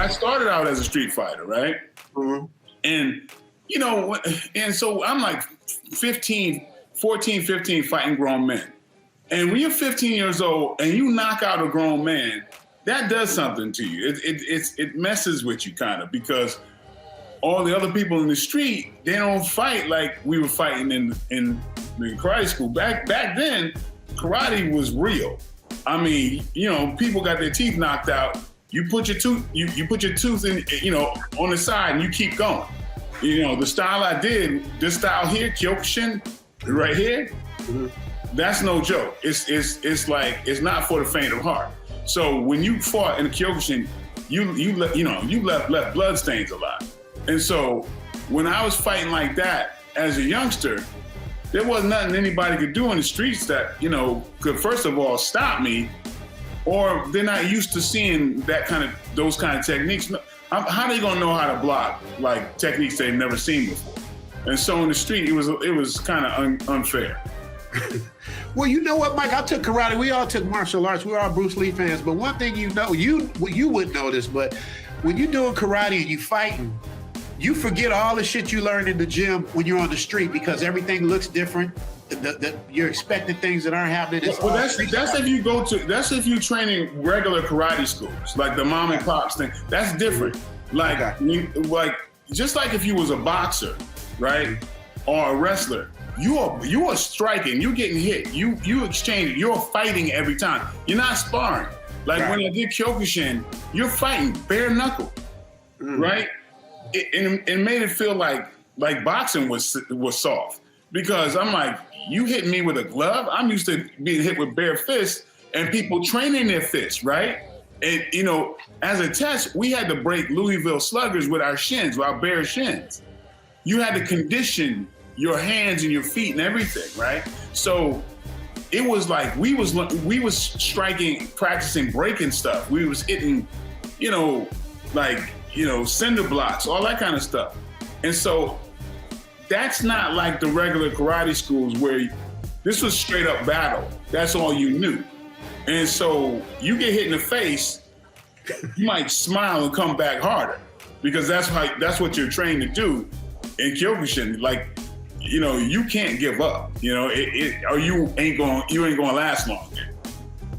I started out as a street fighter, right? Mm-hmm. And, you know, and so I'm like 14, 15 fighting grown men. And when you're 15 years old and you knock out a grown man, that does something to you. It messes with you kind of, because all the other people in the street, they don't fight like we were fighting in the karate school. Back then, karate was real. I mean, you know, people got their teeth knocked out. You put your tooth, you put your tooth in, you know, on the side, and you keep going. You know, the style I did, this style here, Kyokushin, right here, that's no joke. It's like, it's not for the faint of heart. So when you fought in the Kyokushin, you left blood stains a lot. And so when I was fighting like that as a youngster, there wasn't nothing anybody could do in the streets that, you know, could first of all stop me, or they're not used to seeing those kind of techniques. How are they gonna know how to block like techniques they've never seen before? And so in the street, it was kind of unfair. Well, you know what, Mike? I took karate. We all took martial arts. We're all Bruce Lee fans. But one thing you wouldn't know this, but when you're doing karate and you fighting, you forget all the shit you learned in the gym when you're on the street, because everything looks different. You're expecting things that aren't happening. Well, that's if you're training regular karate schools, like the mom and pops thing. That's different. Like, just like if you was a boxer, right, or a wrestler, you are striking, you're getting hit, you exchange, you're fighting every time. You're not sparring. Like when I did Kyokushin, you're fighting bare knuckle, right? It made it feel like boxing was soft, because I'm like, you hitting me with a glove? I'm used to being hit with bare fists and people training their fists, right? And, you know, as a test, we had to break Louisville sluggers with our shins, with our bare shins. You had to condition your hands and your feet and everything, right? So it was like we was striking, practicing breaking stuff. We was hitting, you know, like, you know, cinder blocks, all that kind of stuff. And so that's not like the regular karate schools where this was straight up battle. That's all you knew. And so you get hit in the face, you might smile and come back harder, because that's what you're trained to do in Kyokushin. Like, you know, you can't give up, you know, or you ain't gonna last long.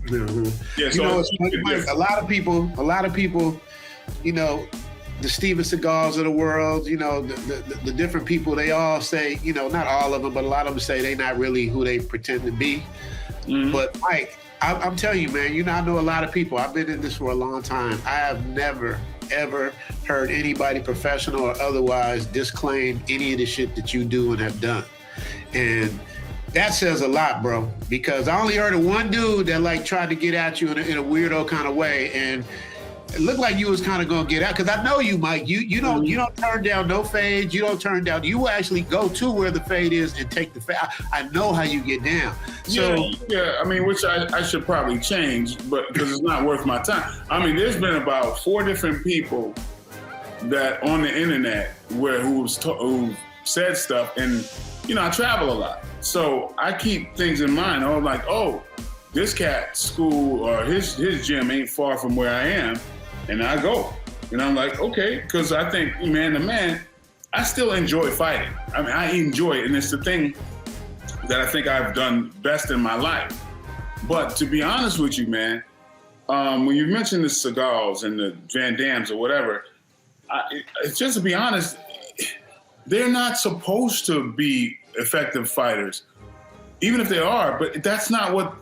Mm-hmm. Yeah, so you know, a lot of people, you know, the Steven Seagals of the world, you know, the different people, they all say, you know, not all of them, but a lot of them say they're not really who they pretend to be. Mm-hmm. But Mike, I'm telling you, man, you know, I know a lot of people. I've been in this for a long time. I have never, ever heard anybody, professional or otherwise, disclaim any of the shit that you do and have done. And that says a lot, bro, because I only heard of one dude that like tried to get at you in a weirdo kind of way, and it looked like you was kind of gonna get out, because I know you, Mike. You don't turn down no fades. You don't turn down. You will actually go to where the fade is and take the fade. I know how you get down. So yeah. I mean, which I should probably change, but because it's not worth my time. I mean, there's been about 4 different people that on the internet who said stuff, and you know, I travel a lot, so I keep things in mind. I'm like, oh, this cat's school or his gym ain't far from where I am. And I go, and I'm like, okay, because I think man to man, I still enjoy fighting. I mean, I enjoy it, and it's the thing that I think I've done best in my life. But to be honest with you, man, when you mentioned the Seagals and the Van Dams or whatever, just to be honest, they're not supposed to be effective fighters, even if they are. But that's not what.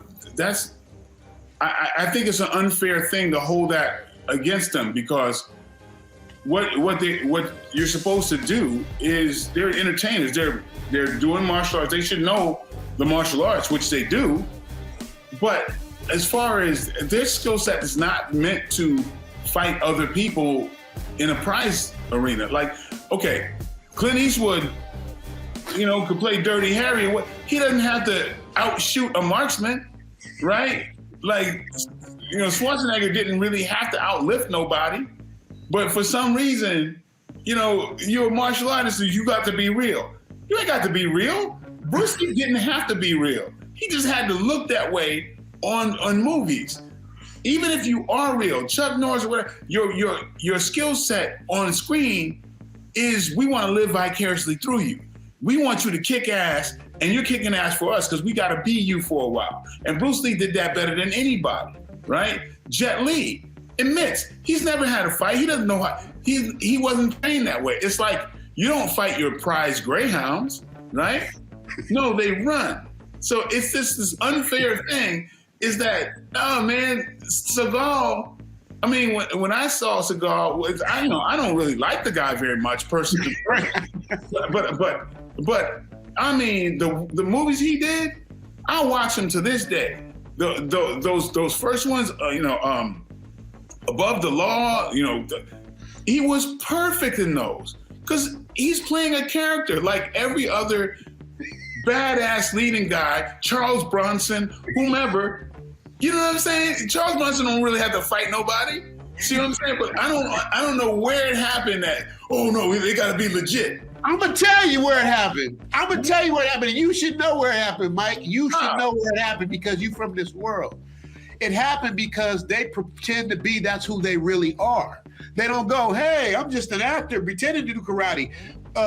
I think it's an unfair thing to hold that against them, because what you're supposed to do is they're entertainers. They're doing martial arts. They should know the martial arts, which they do. But as far as their skill set is not meant to fight other people in a prize arena. Like, okay, Clint Eastwood, you know, could play Dirty Harry. He doesn't have to outshoot a marksman, right? Like, you know, Schwarzenegger didn't really have to outlift nobody, but for some reason, you know, you're a martial artist, so you got to be real. You ain't got to be real. Bruce Lee didn't have to be real. He just had to look that way on movies. even if you are real, Chuck Norris or whatever, your skill set on screen is we want to live vicariously through you. We want you to kick ass, and you're kicking ass for us because we got to be you for a while. And Bruce Lee did that better than anybody, right? Jet Li admits he's never had a fight. He doesn't know how. He wasn't trained that way. It's like you don't fight your prize greyhounds, right? No, they run. So it's just this unfair thing. Is that, oh man, Seagal. I mean, when I saw Seagal, I don't really like the guy very much personally, but I mean, the movies he did, I watch them to this day. Those first ones, Above the Law, he was perfect in those because he's playing a character like every other badass leading guy, Charles Bronson, whomever. You know what I'm saying? Charles Bronson don't really have to fight nobody. See what I'm saying? But I don't know where it happened that, oh no, they gotta be legit. I'm gonna tell you where it happened. And you should know where it happened, Mike. You should know where it happened because you're from this world. It happened because they pretend to be that's who they really are. They don't go, hey, I'm just an actor pretending to do karate.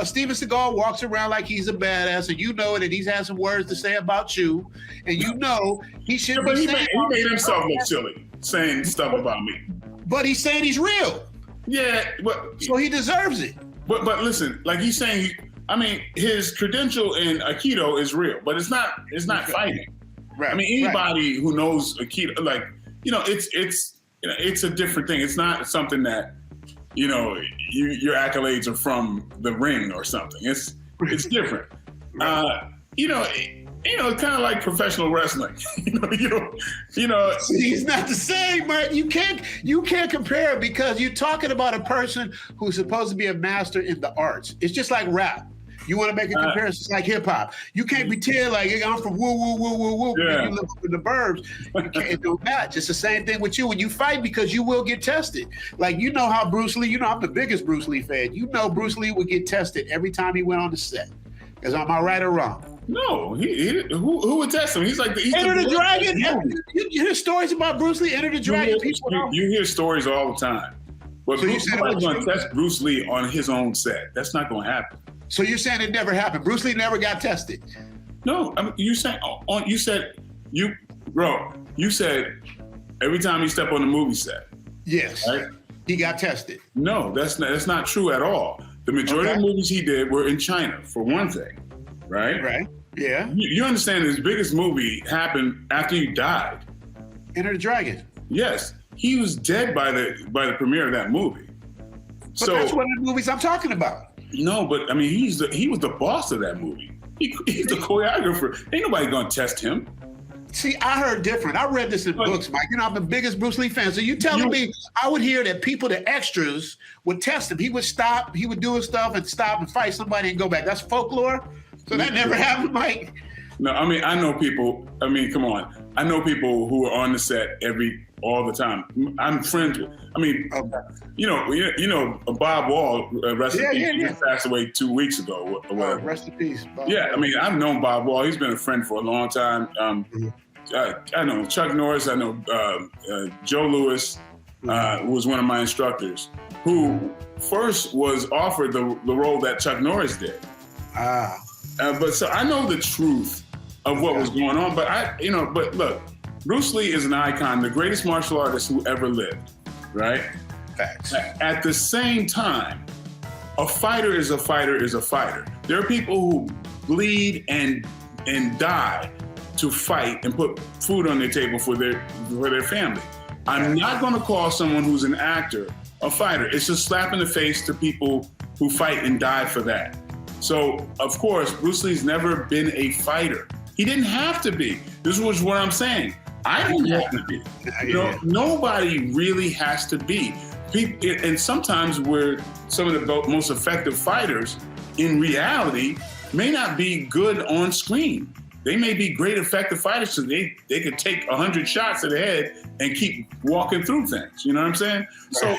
Steven Seagal walks around like he's a badass, and you know it, and he's had some words to say about you, and you know he shouldn't be saying. He made himself look silly, saying stuff about me. But he's saying he's real. Yeah, but so he deserves it. But listen, like he's saying, his credential in Aikido is real, but it's not fighting. Right. I mean, anybody who knows Aikido, like it's a different thing. It's not something that your accolades are from the ring or something. It's different. Kind of like professional wrestling. See, it's not the same, Mike. You can't compare it because you're talking about a person who's supposed to be a master in the arts. It's just like rap. You want to make a comparison, it's like hip hop. You can't pretend like I'm from woo woo woo woo woo. Yeah. You live up in the burbs. It don't match. It's the same thing with you when you fight because you will get tested. Like how Bruce Lee. I'm the biggest Bruce Lee fan. Bruce Lee would get tested every time he went on the set. Am I right or wrong? No, who would test him? He's like Enter the Dragon. You hear stories about Bruce Lee, Enter the Dragon. You hear stories all the time. But so nobody's going to test Bruce Lee on his own set. That's not going to happen. So you're saying it never happened? Bruce Lee never got tested? No, you said every time he stepped on the movie set. Yes. Right? He got tested. No, that's not true at all. The majority of the movies he did were in China, for one thing, right? Right. Yeah. You understand his biggest movie happened after he died. Enter the Dragon. Yes, he was dead by the premiere of that movie. But that's one of the movies I'm talking about. No, but I mean, he was the boss of that movie. He's the choreographer. Ain't nobody gonna test him. See, I heard different. I read this in books, Mike. I'm the biggest Bruce Lee fan. So you telling me I would hear that the extras, would test him. He would stop, he would do his stuff and stop and fight somebody and go back. That's folklore? So that never happened, Mike? No, I mean, I know people. I mean, come on. I know people who are on the set all the time. I'm friends with. I mean, Bob Wall, rest in peace. He passed away 2 weeks ago. Or whatever. Rest in peace, Bob. Yeah, I mean, I've known Bob Wall. He's been a friend for a long time. I know Chuck Norris. I know Joe Lewis, who was one of my instructors, who first was offered the role that Chuck Norris did. But so I know the truth of what was going on. But look, Bruce Lee is an icon, the greatest martial artist who ever lived, right? Facts. At the same time, a fighter is a fighter is a fighter. There are people who bleed and die to fight and put food on their table for their family. I'm not going to call someone who's an actor a fighter. It's a slap in the face to people who fight and die for that. So, of course, Bruce Lee's never been a fighter. He didn't have to be. This was what I'm saying. I didn't have to be. Nobody really has to be. And sometimes some of the most effective fighters in reality may not be good on screen. They may be great effective fighters, so they could take 100 shots to the head and keep walking through things. You know what I'm saying? So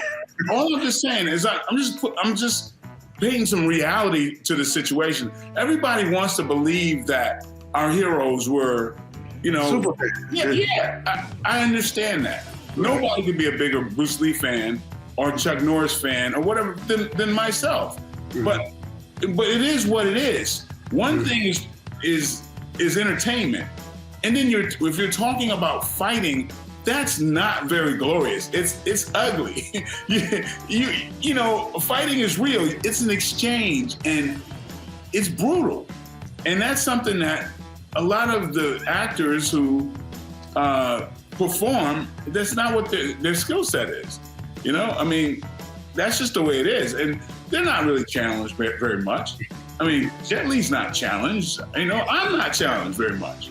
all I'm just saying is I'm just painting some reality to the situation. Everybody wants to believe that our heroes were, super. Yeah, I understand that. Nobody could be a bigger Bruce Lee fan or Chuck Norris fan or whatever than myself. But it is what it is. One thing is entertainment, and then if you're talking about fighting, that's not very glorious. It's ugly. you know, fighting is real. It's an exchange, and it's brutal. And that's something that a lot of the actors who perform, that's not what their skill set is. You know, I mean, that's just the way it is. And they're not really challenged very much. I mean, Jet Li's not challenged. You know, I'm not challenged very much.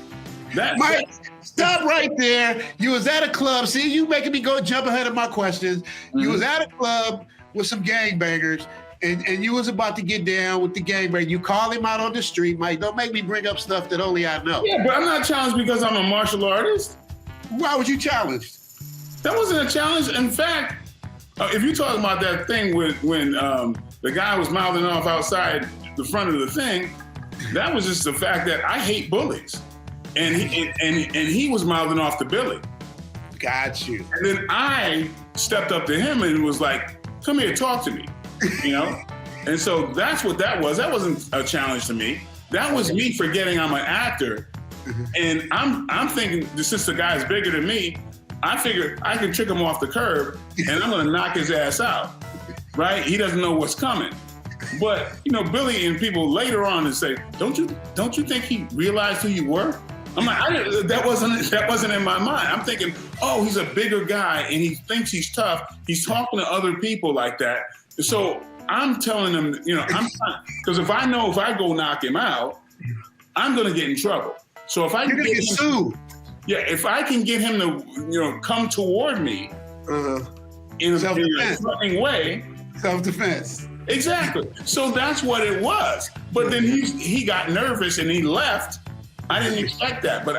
Mike, stop right there. You was at a club. See, you making me go jump ahead of my questions. You was at a club with some gangbangers, and you was about to get down with the gangbanger. You call him out on the street, Mike. Don't make me bring up stuff that only I know. Yeah, but I'm not challenged because I'm a martial artist. Why was you challenged? That wasn't a challenge. In fact, if you're talking about that thing when the guy was mouthing off outside the front of the thing, that was just the fact that I hate bullies. And he was mouthing off to Billy. Got you. And then I stepped up to him and was like, come here, talk to me, you know? And so that's what that was. That wasn't a challenge to me. That was me forgetting I'm an actor. And I'm thinking, since the guy's bigger than me, I figured I can trick him off the curb and I'm gonna knock his ass out, right? He doesn't know what's coming. But, you know, Billy and people later on and say, don't you think he realized who you were? I'm like, that wasn't in my mind. I'm thinking, oh, he's a bigger guy and he thinks he's tough. He's talking to other people like that. So I'm telling him, you know, because if I go knock him out, I'm gonna get in trouble. So if I You're gonna get sued. Yeah, if I can get him to, you know, come toward me in a threatening way. Self-defense. Exactly. So that's what it was. But then he got nervous and he left. I didn't expect that, but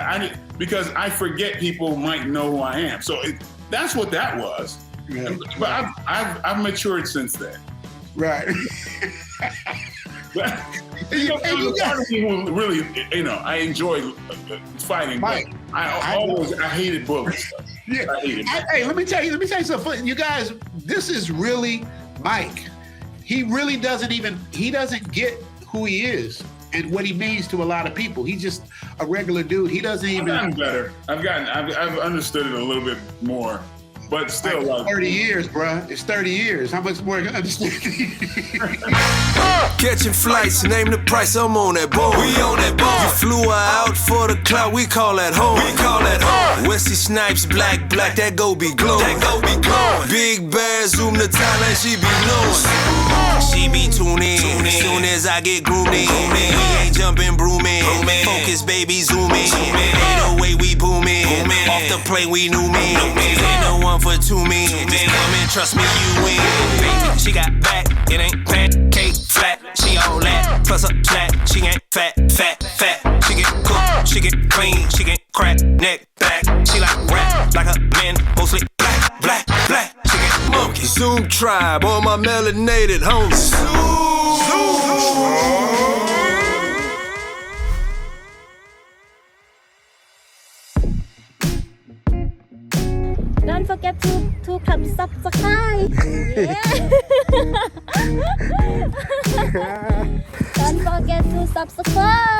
because I forget people might know who I am. So that's what that was. Yeah. But I've matured since then. Right. You really, you know, I enjoy fighting. Mike, I hated bullies. Yeah. Hey, let me tell you something. You guys, this is really Mike. He really doesn't get who he is and what he means to a lot of people. He's just a regular dude. He doesn't even. I've gotten better. I've understood it a little bit more, but still. Like 30 years, bruh. It's 30 years. How much more understanding? Catching flights, name the price, I'm on that boat. We on that boat. You flew her out for the clout, we call that home. We call that home. Wesley Snipes, black, that go be glowing. That go be glowing. Big Bear, zoom to Thailand, she be blowing. She be tuning in. Soon as I get groomed in. We ain't jumping, brooming. Focus, baby, zooming. Ain't no way we booming. Off the plane, we knew me. Ain't no one for two men. Just come and trust me, you win. She got back, it ain't pancake flat. She all that, plus a flat. She ain't fat. She get cooked, she get clean, she get crack, neck back. She like rap, like a man, mostly black. She get monkey. Zoom tribe, all my melanated homies. Don't forget to club subscribe. Don't forget to subscribe.